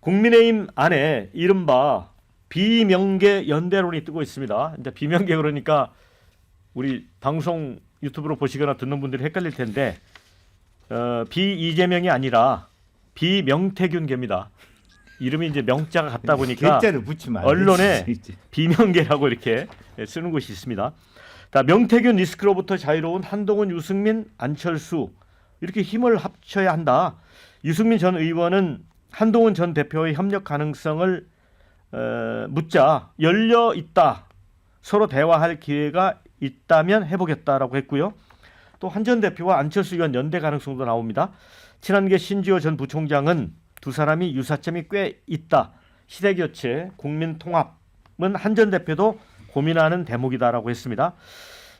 국민의힘 안에 이른바 비명계 연대론이 뜨고 있습니다. 이제 비명계 그러니까 우리 방송 유튜브로 보시거나 듣는 분들이 헷갈릴 텐데 비이재명이 아니라 비명태균계입니다. 이름이 이제 명자가 같다 보니까 개자를 붙이면 언론에 비명계라고 이렇게 쓰는 곳이 있습니다. 자, 명태균 리스크로부터 자유로운 한동훈, 유승민, 안철수 이렇게 힘을 합쳐야 한다. 유승민 전 의원은 한동훈 전 대표의 협력 가능성을 묻자 열려 있다. 서로 대화할 기회가 있다면 해보겠다라고 했고요. 또 한 전 대표와 안철수 의원 연대 가능성도 나옵니다. 친한계 신지호 전 부총장은 두 사람이 유사점이 꽤 있다. 시대교체, 국민통합은 한 전 대표도 고민하는 대목이다라고 했습니다.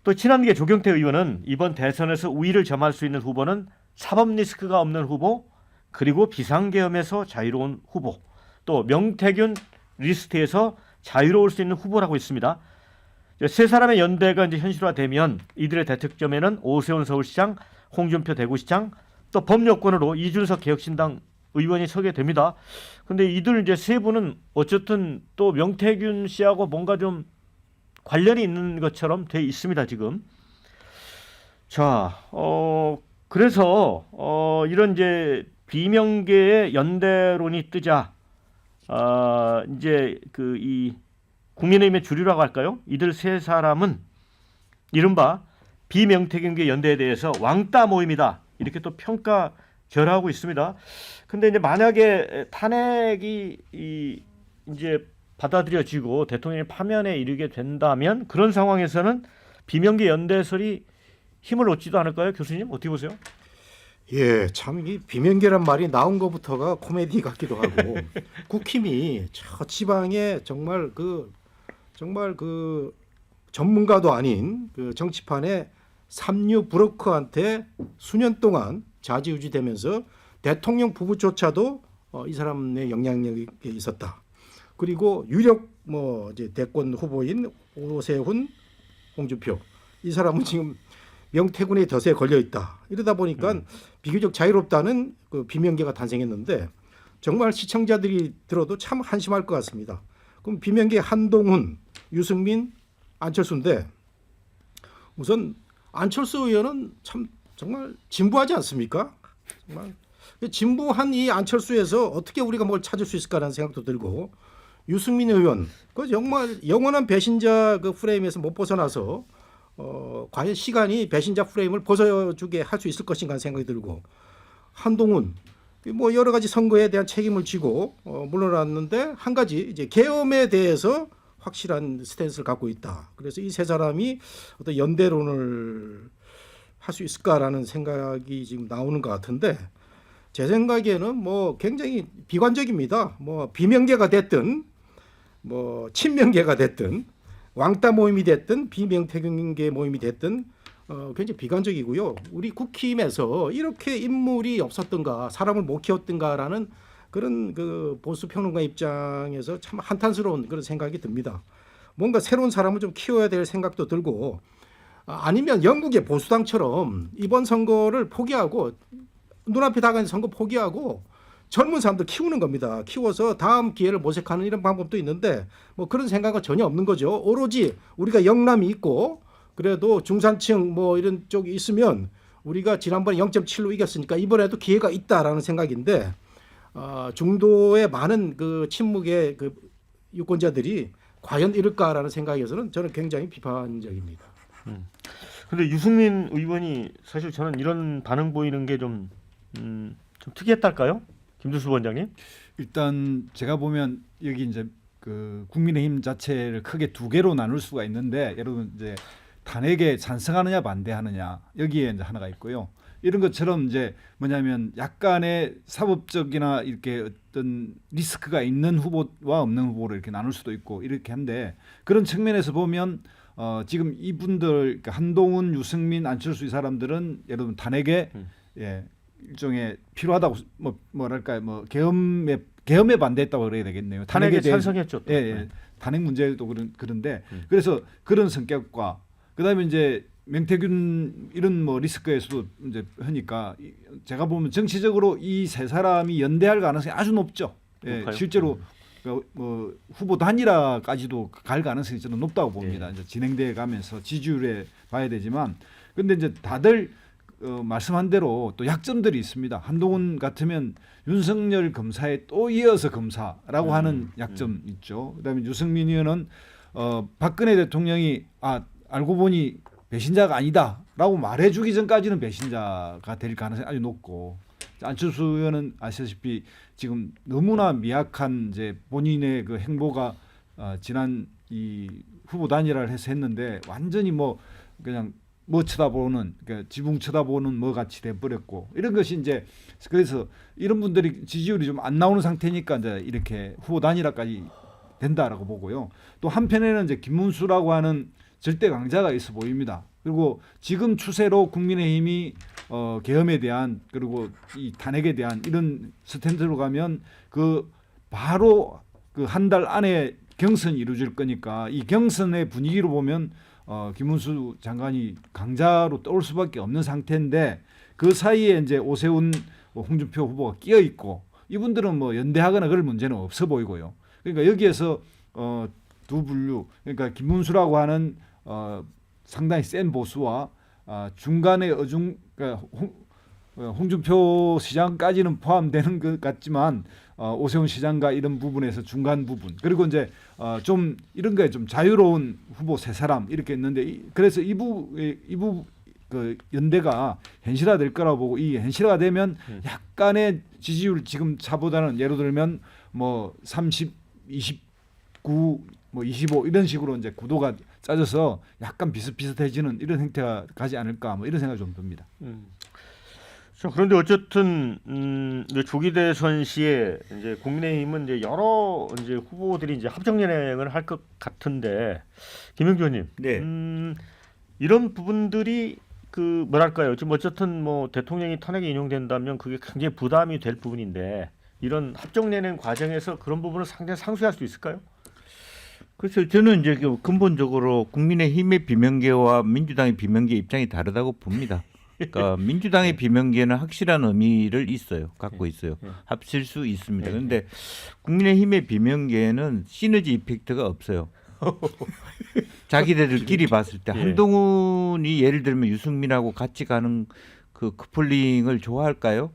또 친한계 조경태 의원은 이번 대선에서 우위를 점할 수 있는 후보는 사법 리스크가 없는 후보, 그리고 비상계엄에서 자유로운 후보, 또 명태균 리스트에서 자유로울 수 있는 후보라고 했습니다. 세 사람의 연대가 이제 현실화되면 이들의 대특점에는 오세훈 서울시장, 홍준표 대구시장, 또 범여권으로 이준석 개혁신당 의원이 서게 됩니다. 근데 이들 이제 세 분은 어쨌든 또 명태균 씨하고 뭔가 좀 관련이 있는 것처럼 돼 있습니다, 지금. 자, 그래서 이런 이제 비명계의 연대론이 뜨자, 이제 그 이 국민의힘의 주류라고 할까요? 이들 세 사람은 이른바 비명태균계 연대에 대해서 왕따 모임이다. 이렇게 또 평가 결하고 있습니다. 근데 이제 만약에 탄핵이 이제 받아들여지고 대통령이 파면에 이르게 된다면 그런 상황에서는 비명계 연대설이 힘을 얻지도 않을까요, 교수님? 어떻게 보세요? 예, 참 이 비명계란 말이 나온 것부터가 코미디 같기도 하고 국힘이 저 지방에 정말 그 전문가도 아닌 그 정치판에 삼류 브로커한테 수년 동안 좌지우지되면서 대통령 부부조차도 이 사람의 영향력이 있었다. 그리고 유력 이제 대권 후보인 오세훈, 홍준표 이 사람은 지금 명태균의 덫에 걸려 있다. 이러다 보니까 비교적 자유롭다는 그 비명계가 탄생했는데 정말 시청자들이 들어도 참 한심할 것 같습니다. 그럼 비명계 한동훈, 유승민, 안철수인데 우선 안철수 의원은 참 정말 진부하지 않습니까? 정말 진부한 이 안철수에서 어떻게 우리가 뭘 찾을 수 있을까라는 생각도 들고 유승민 의원 그 정말 영원한 배신자 그 프레임에서 못 벗어나서 과연 시간이 배신자 프레임을 벗어주게 할 수 있을 것인가 하는 생각이 들고 한동훈 뭐 여러 가지 선거에 대한 책임을 지고 물러났는데 한 가지 이제 계엄에 대해서 확실한 스탠스를 갖고 있다. 그래서 이 세 사람이 어떤 연대론을 할 수 있을까라는 생각이 지금 나오는 것 같은데 제 생각에는 뭐 굉장히 비관적입니다. 뭐 비명계가 됐든 뭐 친명계가 됐든 왕따 모임이 됐든 비명태균계 모임이 됐든 굉장히 비관적이고요. 우리 국힘에서 이렇게 인물이 없었던가 사람을 못 키웠던가라는 그런 그 보수 평론가 입장에서 참 한탄스러운 그런 생각이 듭니다. 뭔가 새로운 사람을 좀 키워야 될 생각도 들고 아니면 영국의 보수당처럼 이번 선거를 포기하고 눈앞에 다가있는 선거 포기하고 젊은 사람들 키우는 겁니다. 키워서 다음 기회를 모색하는 이런 방법도 있는데 뭐 그런 생각은 전혀 없는 거죠. 오로지 우리가 영남이 있고 그래도 중산층 뭐 이런 쪽이 있으면 우리가 지난번에 0.7로 이겼으니까 이번에도 기회가 있다라는 생각인데 중도의 많은 그 친묵의 그 유권자들이 과연 이럴까라는 생각에서는 저는 굉장히 비판적입니다. 근데 유승민 의원이 사실 저는 이런 반응 보이는 게 좀 특이했달까요? 김두수 원장님? 일단 제가 보면 여기 이제 그 국민의힘 자체를 크게 두 개로 나눌 수가 있는데 여러분 이제 탄핵에 찬성하느냐 반대하느냐 여기에 이제 하나가 있고요. 이런 것처럼 이제 뭐냐면 약간의 사법적이나 이렇게 어떤 리스크가 있는 후보와 없는 후보를 이렇게 나눌 수도 있고 이렇게 한데 그런 측면에서 보면 지금 이분들 그러니까 한동훈, 유승민, 안철수 이 사람들은 여러분 탄핵에 예, 일종의 필요하다고 뭐랄까요 뭐 계엄에 반대했다고 그래야 되겠네요. 탄핵에 찬성했죠. 예, 예. 탄핵 문제도 그런데 그래서 그런 성격과 그다음에 이제 명태균 이런 뭐 리스크에서도 이제 하니까 제가 보면 정치적으로 이 세 사람이 연대할 가능성이 아주 높죠. 예, 높아요? 실제로 뭐 후보 단일화까지도 갈 가능성이 저는 높다고 봅니다. 예. 이제 진행돼 가면서 지지율에 봐야 되지만, 근데 이제 다들 말씀한 대로 또 약점들이 있습니다. 한동훈 같으면 윤석열 검사에 또 이어서 검사라고 하는 약점 있죠. 그다음에 유승민 의원은 박근혜 대통령이 알고 보니 배신자가 아니다라고 말해주기 전까지는 배신자가 될 가능성이 아주 높고, 안철수 의원은 아시다시피 지금 너무나 미약한 이제 본인의 그 행보가 지난 이 후보 단일화를 해서 했는데 완전히 뭐 그냥 뭐 쳐다보는, 그러니까 지붕 쳐다보는 뭐 같이 돼버렸고, 이런 것이 이제 그래서 이런 분들이 지지율이 좀 안 나오는 상태니까 이제 이렇게 후보 단일화까지 된다라고 보고요. 또 한편에는 이제 김문수라고 하는 절대 강자가 있어 보입니다. 그리고 지금 추세로 국민의힘이 계엄에 대한, 그리고 이 탄핵에 대한 이런 스탠드로 가면 그 바로 그 한 달 안에 경선이 이루어질 거니까, 이 경선의 분위기로 보면 김문수 장관이 강자로 떠올 수밖에 없는 상태인데, 그 사이에 이제 오세훈, 홍준표 후보가 끼어 있고, 이분들은 뭐 연대하거나 그럴 문제는 없어 보이고요. 그러니까 여기에서 두 분류, 그러니까 김문수라고 하는 상당히 센 보수와 중간에 그러니까 홍준표 시장까지는 포함되는 것 같지만 오세훈 시장과 이런 부분에서 중간 부분, 그리고 이제 좀 이런 거에 좀 자유로운 후보 세 사람 이렇게 있는데, 그래서 이부 그 연대가 현실화될 거라고 보고, 이 현실화가 되면 약간의 지지율 지금 차보다는 예를 들면 뭐 30, 29, 뭐 25 이런 식으로 이제 구도가 짜져서 약간 비슷비슷해지는 이런 형태가 가지 않을까, 뭐 이런 생각이 좀 듭니다. 자, 그런데 어쨌든 조기 대선 시에 이제 국민의힘은 이제 여러 이제 후보들이 이제 합정 연행을 할 것 같은데, 김영주 의원님, 네. 이런 부분들이 그 뭐랄까요? 지금 어쨌든 뭐 대통령이 탄핵에 인용된다면 그게 굉장히 부담이 될 부분인데, 이런 합정 연행 과정에서 그런 부분을 상당히 상쇄할 수 있을까요? 그래서 저는 이제 그 근본적으로 국민의힘의 비명계와 민주당의 비명계 입장이 다르다고 봅니다. 그러니까 민주당의 비명계는 확실한 의미를 갖고 있어요. 합칠 수 있습니다. 그런데 국민의힘의 비명계는 시너지 이펙트가 없어요. 자기들끼리 봤을 때 한동훈이 예를 들면 유승민하고 같이 가는 그 커플링을 좋아할까요?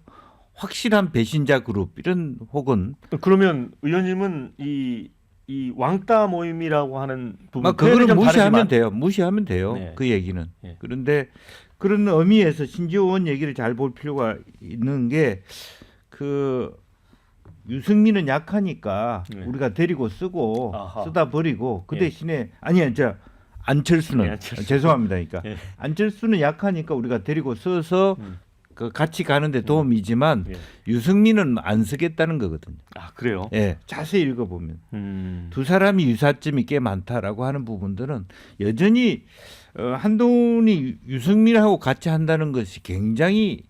확실한 배신자 그룹 이런, 혹은 그러면 의원님은 이 왕따 모임이라고 하는 부분, 그거는 좀 무시하면 다르지만, 돼요. 무시하면 돼요. 네. 그 얘기는. 예. 그런데 그런 의미에서 신지호 의원 얘기를 잘 볼 필요가 있는 게, 그 유승민은 약하니까 네. 우리가 데리고 쓰고 아하. 쓰다 버리고, 그 예. 대신에 안철수는 예, 안철수. 죄송합니다. 그러니까 예. 안철수는 약하니까 우리가 데리고 써서 그 같이 가는데 도움이지만 예. 유승민은 안 쓰겠다는 거거든요. 아, 그래요? 예, 자세히 읽어보면 두 두 사람이 유사점이 꽤 많다라고 하는 부분들은 여전히 한동훈이 유승민하고 같이 한다는 것이 굉장히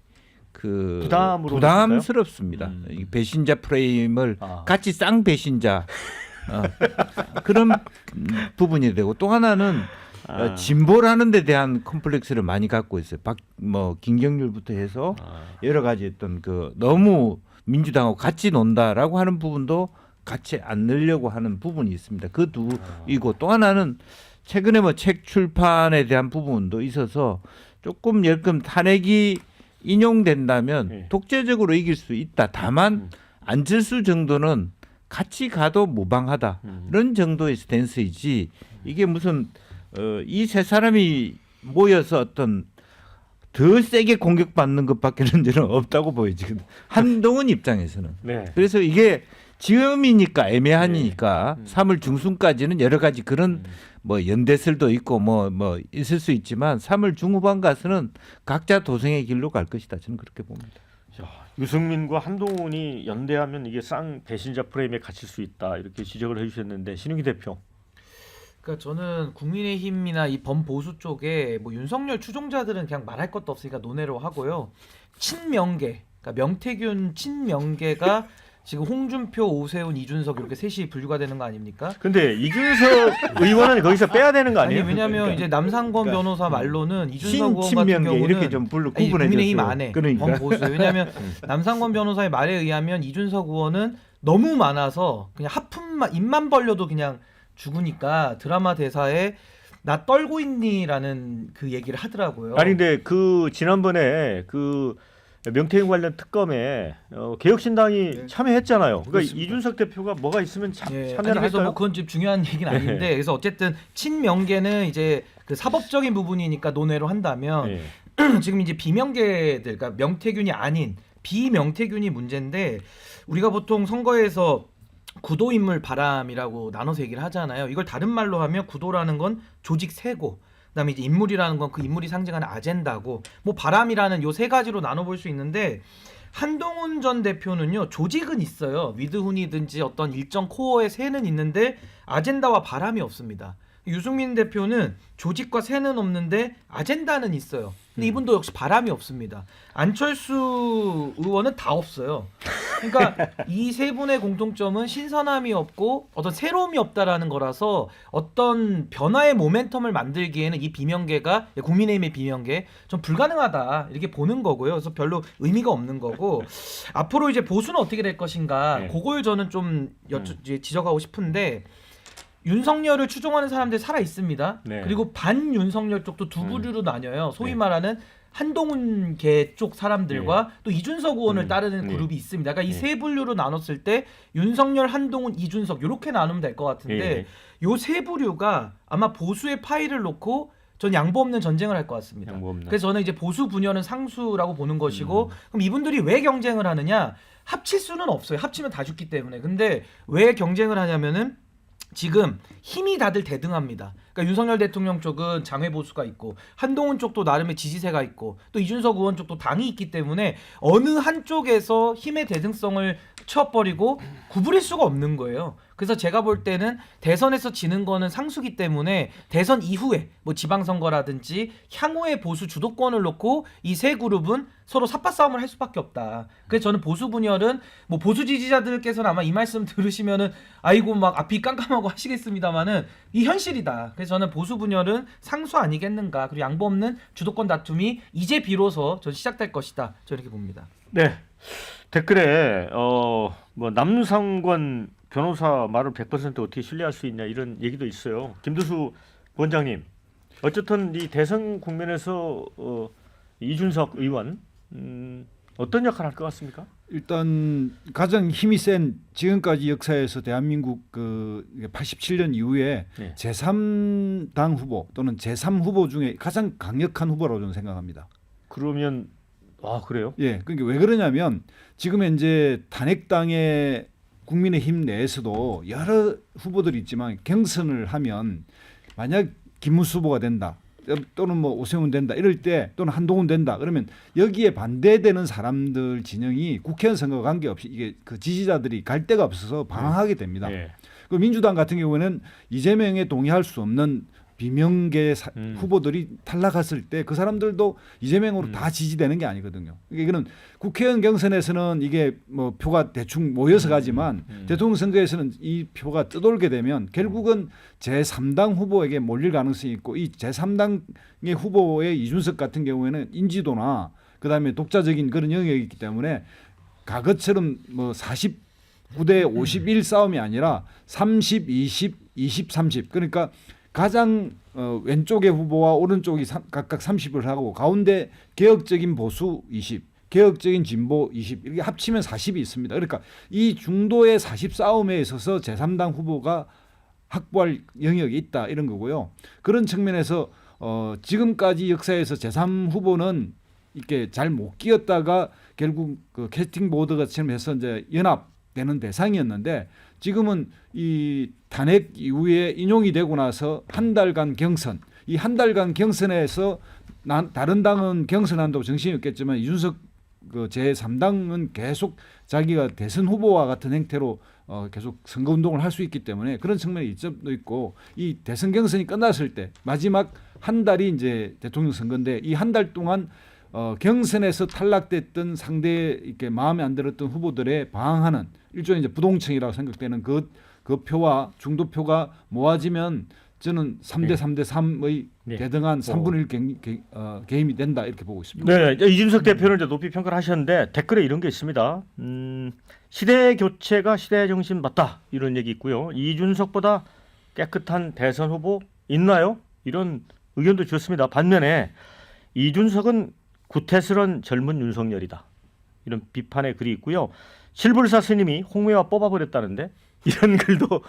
그 부담으로 부담스럽습니다. 이 배신자 프레임을 같이 쌍 배신자 그런 부분이 되고, 또 하나는 진보라는 데 대한 컴플렉스를 많이 갖고 있어요. 김경률부터 해서 여러 가지 어떤 그 너무 민주당하고 같이 논다라고 하는 부분도 같이 안 넣으려고 하는 부분이 있습니다. 그 두이고, 또 하나는 최근에 뭐 책 출판에 대한 부분도 있어서 조금 예를 탄핵이 인용된다면 독재적으로 이길 수 있다. 다만 안철수 정도는 같이 가도 무방하다. 이런 정도의 스탠스이지, 이게 무슨 이 세 사람이 모여서 어떤 더 세게 공격받는 것밖에는 저는 없다고 보여요. 지금 한동훈 입장에서는. 네. 그래서 이게 지금이니까 애매하니까 3월 중순까지는 여러 가지 그런 뭐 연대설도 있고 뭐 있을 수 있지만 3월 중후반 가서는 각자 도생의 길로 갈 것이다. 저는 그렇게 봅니다. 유승민과 한동훈이 연대하면 이게 쌍 배신자 프레임에 갇힐 수 있다, 이렇게 지적을 해주셨는데, 신웅기 대표. 그러니까 저는 국민의힘이나 이 범보수 쪽에 뭐 윤석열 추종자들은 그냥 말할 것도 없으니까 논외로 하고요. 친명계, 그러니까 명태균 친명계가 지금 홍준표, 오세훈, 이준석 이렇게 셋이 분류가 되는 거 아닙니까? 근데 이준석 의원은 거기서 빼야 되는 거 아니에요? 아니, 왜냐하면 이제 남상권 변호사 말로는 이준석 의원 같은 친명계 경우는 이렇게 좀 구분해 국민의힘 줬어요. 안에 그러니까. 범보수. 왜냐하면 남상권 변호사의 말에 의하면 이준석 의원은 너무 많아서 그냥 하품만 입만 벌려도 그냥 죽으니까 드라마 대사에 나 떨고 있니라는 그 얘기를 하더라고요. 아니 근데 그 지난번에 그 명태균 관련 특검에 개혁신당이 참여했잖아요. 그러니까 그렇습니다. 이준석 대표가 뭐가 있으면 예, 아니, 참여를 그래서 할까요? 뭐 그건 좀 중요한 얘기는 아닌데 그래서 어쨌든 친명계는 이제 그 사법적인 부분이니까 논외로 한다면 예. 지금 이제 비명계들, 그러니까 명태균이 아닌 비명태균이 문제인데 우리가 보통 선거에서 구도인물 바람이라고 나눠서 얘기를 하잖아요. 이걸 다른 말로 하면 구도라는 건 조직 세고, 그다음에 이제 인물이라는 건 그 인물이 상징하는 아젠다고, 뭐 바람이라는 요 세 가지로 나눠볼 수 있는데 한동훈 전 대표는요 조직은 있어요. 위드훈이든지 어떤 일정 코어의 새는 있는데 아젠다와 바람이 없습니다. 유승민 대표는 조직과 새는 없는데 아젠다는 있어요. 근데 이분도 역시 바람이 없습니다. 안철수 의원은 다 없어요. 그러니까 이 세 분의 공통점은 신선함이 없고 어떤 새로움이 없다라는 거라서 어떤 변화의 모멘텀을 만들기에는 이 비명계가 국민의힘의 비명계 좀 불가능하다 이렇게 보는 거고요. 그래서 별로 의미가 없는 거고 앞으로 이제 보수는 어떻게 될 것인가 네. 그걸 저는 좀 이제 지적하고 싶은데 윤석열을 추종하는 사람들 살아 있습니다. 네. 그리고 반윤석열 쪽도 두 부류로 나뉘어요. 소위 말하는 한동훈계 쪽 사람들과 또 이준석 의원을 따르는 그룹이 있습니다. 그러니까 이 세 분류로 나눴을 때 윤석열, 한동훈, 이준석 이렇게 나누면 될 것 같은데 요 세 부류가 아마 보수의 파일을 놓고 전 양보 없는 전쟁을 할 것 같습니다. 양보 없는. 그래서 저는 이제 보수 분열은 상수라고 보는 것이고 그럼 이분들이 왜 경쟁을 하느냐? 합칠 수는 없어요. 합치면 다 죽기 때문에. 근데 왜 경쟁을 하냐면은 지금 힘이 다들 대등합니다. 그러니까 윤석열 대통령 쪽은 장외 보수가 있고 한동훈 쪽도 나름의 지지세가 있고 또 이준석 의원 쪽도 당이 있기 때문에 어느 한쪽에서 힘의 대등성을 쳐버리고 구부릴 수가 없는 거예요. 그래서 제가 볼 때는 대선에서 지는 거는 상수기 때문에 대선 이후에 뭐 지방선거라든지 향후의 보수 주도권을 놓고 이 세 그룹은 서로 삿바 싸움을 할 수밖에 없다. 그래서 저는 보수 분열은 뭐 보수 지지자들께서는 아마 이 말씀 들으시면은 아이고 막 앞이 깜깜하고 하시겠습니다만은 이 현실이다. 그래서 저는 보수 분열은 상수 아니겠는가. 그리고 양보 없는 주도권 다툼이 이제 비로소 전 시작될 것이다. 저는 이렇게 봅니다. 네. 댓글에 뭐 남상권 변호사 말을 100% 어떻게 신뢰할 수 있냐 이런 얘기도 있어요. 김두수 원장님, 어쨌든 이 대선 국면에서 이준석 의원 어떤 역할을 할 것 같습니까? 일단 가장 힘이 센 지금까지 역사에서 대한민국 그 87년 이후에 네. 제3당 후보 또는 제3 후보 중에 가장 강력한 후보라고 저는 생각합니다. 그러면 그래요? 예, 그러니까 왜 그러냐면 지금 현재 탄핵당의 국민의힘 내에서도 여러 후보들이 있지만 경선을 하면 만약 김문수 후보가 된다 또는 뭐 오세훈 된다 이럴 때 또는 한동훈 된다 그러면 여기에 반대되는 사람들 진영이 국회의원 선거와 관계없이 이게 그 지지자들이 갈 데가 없어서 방황하게 됩니다. 네. 그 민주당 같은 경우에는 이재명에 동의할 수 없는 비명계 후보들이 탈락했을 때 그 사람들도 이재명으로 다 지지되는 게 아니거든요. 이거는 국회의원 경선에서는 이게 뭐 표가 대충 모여서 가지만 대통령 선거에서는 이 표가 떠돌게 되면 결국은 제3당 후보에게 몰릴 가능성이 있고 이 제3당의 후보의 이준석 같은 경우에는 인지도나 그다음에 독자적인 그런 영역이 있기 때문에 과거처럼 뭐 49대 51 싸움이 아니라 30, 20, 20, 30 그러니까 가장 왼쪽의 후보와 오른쪽이 각각 30을 하고 가운데 개혁적인 보수 20, 개혁적인 진보 20 이렇게 합치면 40이 있습니다. 그러니까 이 중도의 40 싸움에 있어서 제3당 후보가 확보할 영역이 있다 이런 거고요. 그런 측면에서 지금까지 역사에서 제3 후보는 이렇게 잘 못 끼었다가 결국 그 캐스팅 보드처럼 해서 이제 연합되는 대상이었는데 지금은 이 탄핵 이후에 인용이 되고 나서 한 달간 경선, 이 한 달간 경선에서 다른 당은 경선한다고 정신이 없겠지만 이준석 그 제3당은 계속 자기가 대선 후보와 같은 행태로 계속 선거운동을 할 수 있기 때문에 그런 측면의 이점도 있고 이 대선 경선이 끝났을 때 마지막 한 달이 이제 대통령 선거인데 이 한 달 동안 경선에서 탈락됐던 상대 이렇게 마음에 안 들었던 후보들의 방황하는 일종의 이제 부동층이라고 생각되는 그 표와 중도표가 모아지면 저는 3대 3대 3의 네. 대등한 3분의 1 개임이 된다 이렇게 보고 있습니다. 네, 이준석 대표는 이제 높이 평가를 하셨는데 댓글에 이런 게 있습니다. 시대 교체가 시대의 정신 맞다 이런 얘기 있고요. 이준석보다 깨끗한 대선 후보 있나요? 이런 의견도 좋습니다. 반면에 이준석은 구태스런 젊은 윤석열이다. 이런 비판의 글이 있고요. 실불사 스님이 홍매화 뽑아버렸다는데 이런 글도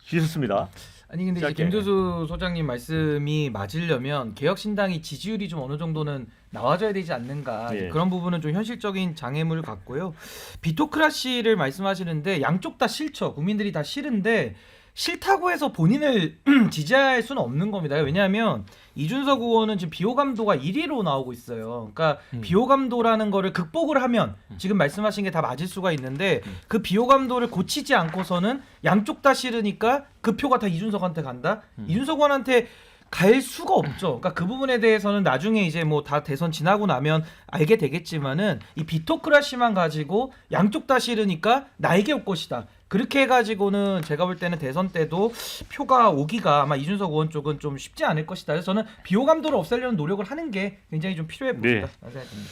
주셨습니다. 아니 근데 이제 짧게. 김두수 소장님 말씀이 맞으려면 개혁신당이 지지율이 좀 어느 정도는 나와줘야 되지 않는가 예. 그런 부분은 좀 현실적인 장애물을 갖고요. 비토크라시를 말씀하시는데 양쪽 다 싫죠. 국민들이 다 싫은데 싫다고 해서 본인을 지지할 수는 없는 겁니다. 왜냐하면 이준석 의원은 지금 비호감도가 1위로 나오고 있어요. 그러니까 비호감도라는 거를 극복을 하면 지금 말씀하신 게 다 맞을 수가 있는데 그 비호감도를 고치지 않고서는 양쪽 다 싫으니까 그 표가 다 이준석한테 간다. 이준석 의원한테 갈 수가 없죠. 그러니까 그 부분에 대해서는 나중에 이제 뭐 다 대선 지나고 나면 알게 되겠지만은 이 비토크라시만 가지고 양쪽 다 싫으니까 나에게 올 것이다. 그렇게 해가지고는 제가 볼 때는 대선 때도 표가 오기가 아마 이준석 의원 쪽은 좀 쉽지 않을 것이다. 그래서 저는 비호감도를 없애려는 노력을 하는 게 굉장히 좀 필요해 보인다. 네. 생각됩니다.